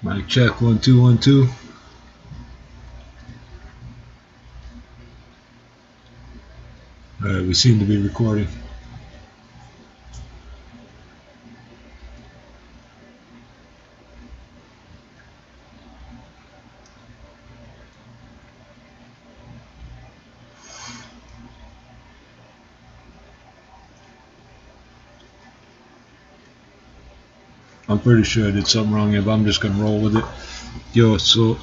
Mic check 1 2 1 2. Alright, we seem to be recording. I'm pretty sure I did something wrong here, but I'm just gonna roll with it. Yo, so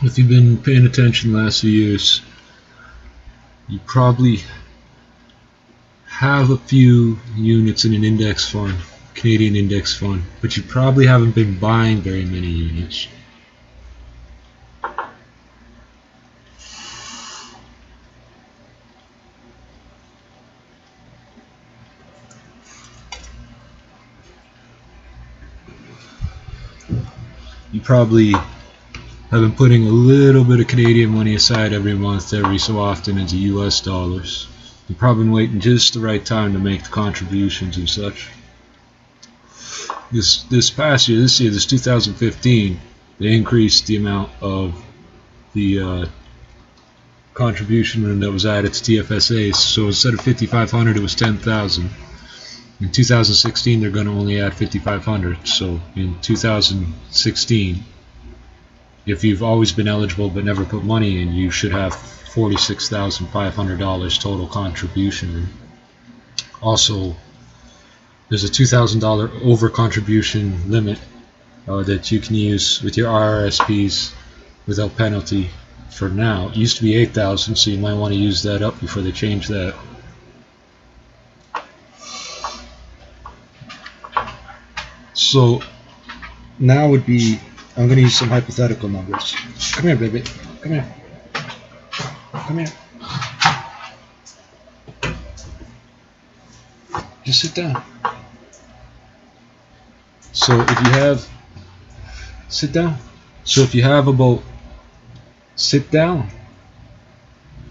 if you've been paying attention the last few years, you probably have a few units in an index fund, Canadian index fund, but you probably haven't been buying very many units. You probably have been putting a little bit of Canadian money aside every month, every so often into US dollars. You've probably been waiting just the right time to make the contributions and such. This past year, this 2015, they increased the amount of the contribution that was added to TFSAs. So instead of 5,500, it was 10,000. In 2016, they're going to only add 5,500. So in 2016, if you've always been eligible but never put money in, you should have $46,500 total contribution. Also, there's a $2,000 over contribution limit that you can use with your RRSPs without penalty for now. It used to be 8,000, so you might want to use that up before they change that. So now would be, I'm going to use some hypothetical numbers. Come here, baby. Come here. Come here. Just sit down. So if you have, sit down. So if you have about, sit down.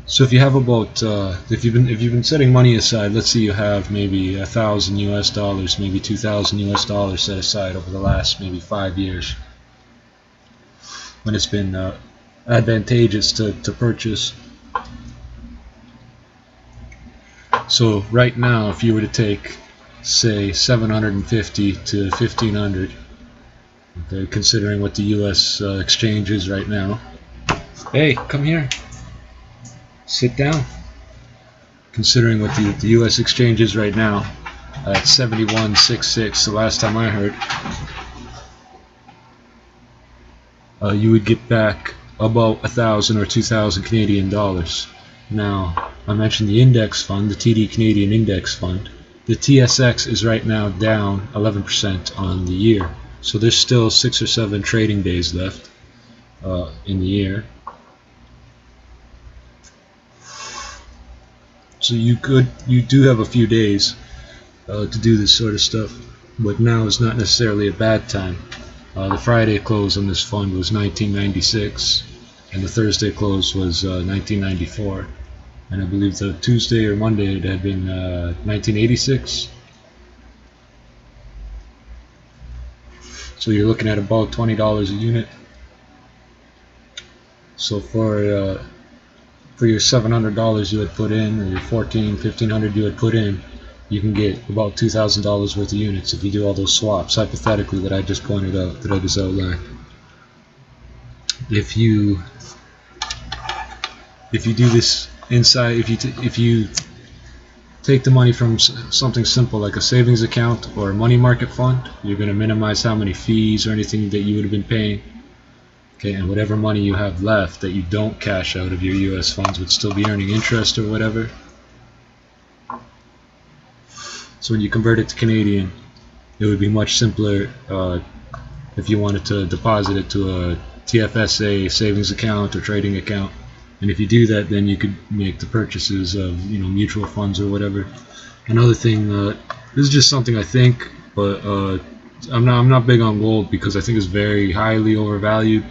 So if you have about, if you've been setting money aside, let's say you have maybe $1,000 US, maybe $2,000 US set aside over the last maybe 5 years, when it's been advantageous to purchase. So right now, if you were to take, say, 750 to 1,500, okay, considering what the U.S. exchange is right now. Hey, come here. Sit down. Considering what the U.S. exchange is right now, at 71.66, the last time I heard, you would get back about 1,000 or 2,000 Canadian dollars. Now, I mentioned the index fund, the TD Canadian Index Fund. The TSX is right now down 11% on the year. So there's still 6 or 7 trading days left in the year. So you do have a few days to do this sort of stuff, but now is not necessarily a bad time. The Friday close on this fund was 1996, and the Thursday close was 1994, and I believe the Tuesday or Monday it had been 1986. So you're looking at about $20 a unit. So for your $700 you had put in, or your $1,500 you had put in, you can get about $2,000 worth of units if you do all those swaps, hypothetically, that I just pointed out, that I just outlined. If you do this inside, if you take the money from something simple like a savings account or a money market fund, you're going to minimize how many fees or anything that you would have been paying. Okay, and whatever money you have left that you don't cash out of your U.S. funds would still be earning interest or whatever. So when you convert it to Canadian, it would be much simpler if you wanted to deposit it to a TFSA savings account or trading account. And if you do that, then you could make the purchases of, you know, mutual funds or whatever. Another thing, this is just something I think, but I'm not big on gold because I think it's very highly overvalued.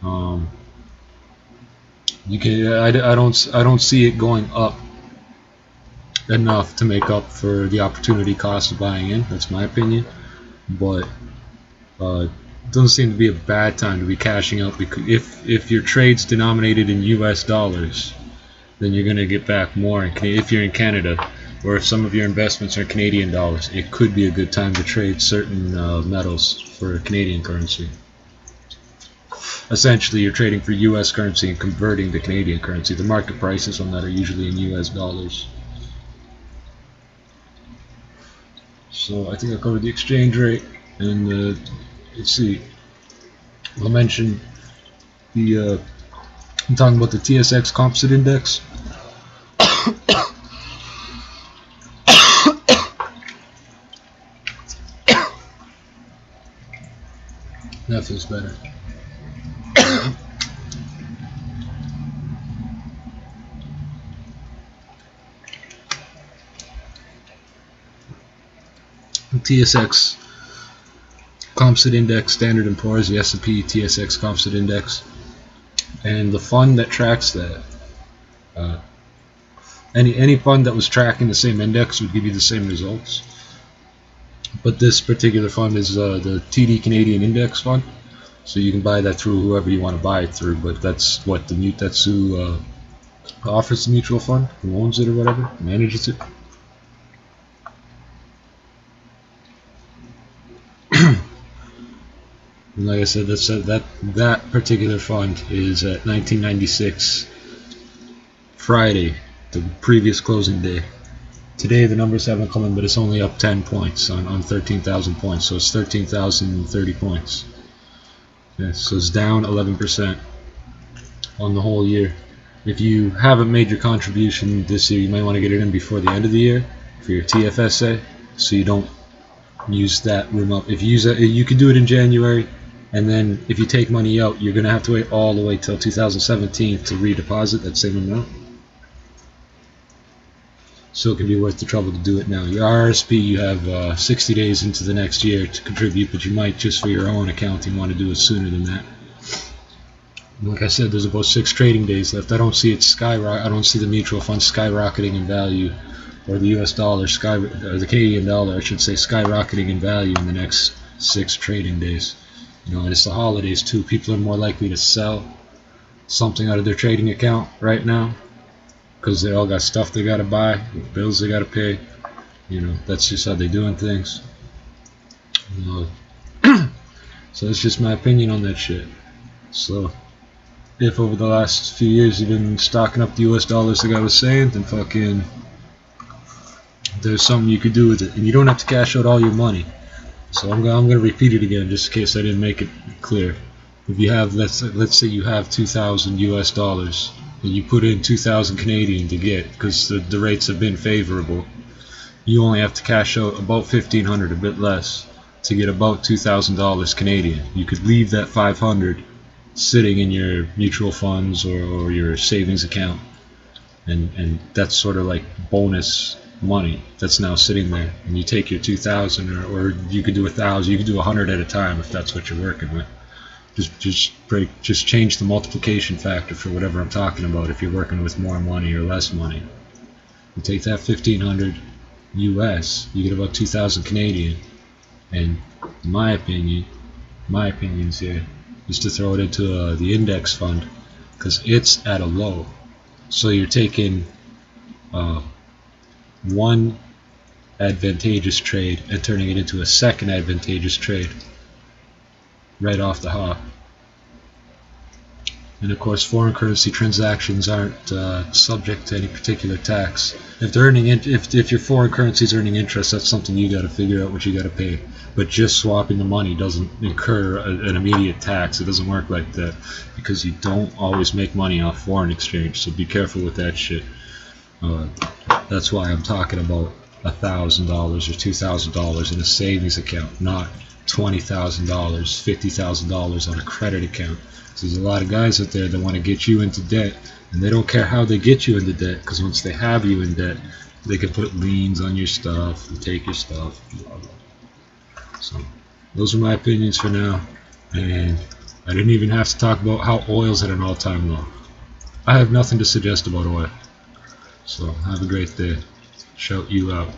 I don't see it going up enough to make up for the opportunity cost of buying in. That's my opinion. But doesn't seem to be a bad time to be cashing out, because if your trade's denominated in US dollars, then you're going to get back more if you're in Canada, or if some of your investments are Canadian dollars, it could be a good time to trade certain metals for Canadian currency. Essentially, you're trading for US currency and converting to Canadian currency. The market prices on that are usually in US dollars. So I think I covered the exchange rate, and let's see, I'll mention the I'm talking about the TSX Composite Index. That feels better. TSX Composite Index, Standard & Poor's, the S&P TSX Composite Index, and the fund that tracks that. Any fund that was tracking the same index would give you the same results. But this particular fund is the TD Canadian Index Fund, so you can buy that through whoever you want to buy it through. But that's what that's who offers the mutual fund, who owns it or whatever, manages it. And like I said, that particular fund is at 1996 Friday, the previous closing day. Today the numbers haven't come in, but it's only up 10 points on 13,000 points, so it's 13,030 points. Yeah, so it's down 11% on the whole year. If you haven't made your contribution this year, you might want to get it in before the end of the year for your TFSA, so you don't use that room up. If you use it, you can do it in January, and then if you take money out, you're going to have to wait all the way till 2017 to redeposit that same amount. So it can be worth the trouble to do it now. Your RSP, you have 60 days into the next year to contribute, but you might, just for your own accounting, want to do it sooner than that. Like I said, there's about 6 trading days left. I don't see it I don't see the mutual fund skyrocketing in value, or the US dollar, or the Canadian dollar, I should say, skyrocketing in value in the next 6 trading days. You know, and it's the holidays too. People are more likely to sell something out of their trading account right now, because they all got stuff they got to buy, bills they got to pay. You know, that's just how they're doing things. You know, so it's just my opinion on that shit. So if over the last few years you've been stocking up the US dollars like I was saying, then fucking there's something you could do with it, and you don't have to cash out all your money. So I'm gonna repeat it again just in case I didn't make it clear. If you have, let's say you have 2,000 US dollars, and you put in 2,000 Canadian to get, because the rates have been favorable, you only have to cash out about 1,500, a bit less, to get about $2,000 Canadian. You could leave that 500 sitting in your mutual funds or your savings account, and that's sort of like bonus money that's now sitting there. And you take your 2,000, or you could do 1,000, you could do 100 at a time if that's what you're working with. Just change the multiplication factor for whatever I'm talking about. If you're working with more money or less money, you take that 1,500 US, you get about 2,000 Canadian, and my opinions here is to throw it into the index fund, because it's at a low. So you're taking one advantageous trade and turning it into a second advantageous trade right off the hop. And of course, foreign currency transactions aren't subject to any particular tax. If they're earning if your foreign currency is earning interest, that's something you got to figure out what you got to pay. But just swapping the money doesn't incur an immediate tax. It doesn't work like that, because you don't always make money off foreign exchange. So be careful with that shit. That's why I'm talking about $1,000 or $2,000 in a savings account, not $20,000, $50,000 on a credit account. So there's a lot of guys out there that want to get you into debt, and they don't care how they get you into debt, because once they have you in debt, they can put liens on your stuff and take your stuff. Blah, blah. So those are my opinions for now, and I didn't even have to talk about how oil's at an all-time low. I have nothing to suggest about oil. So have a great day. Shout you out.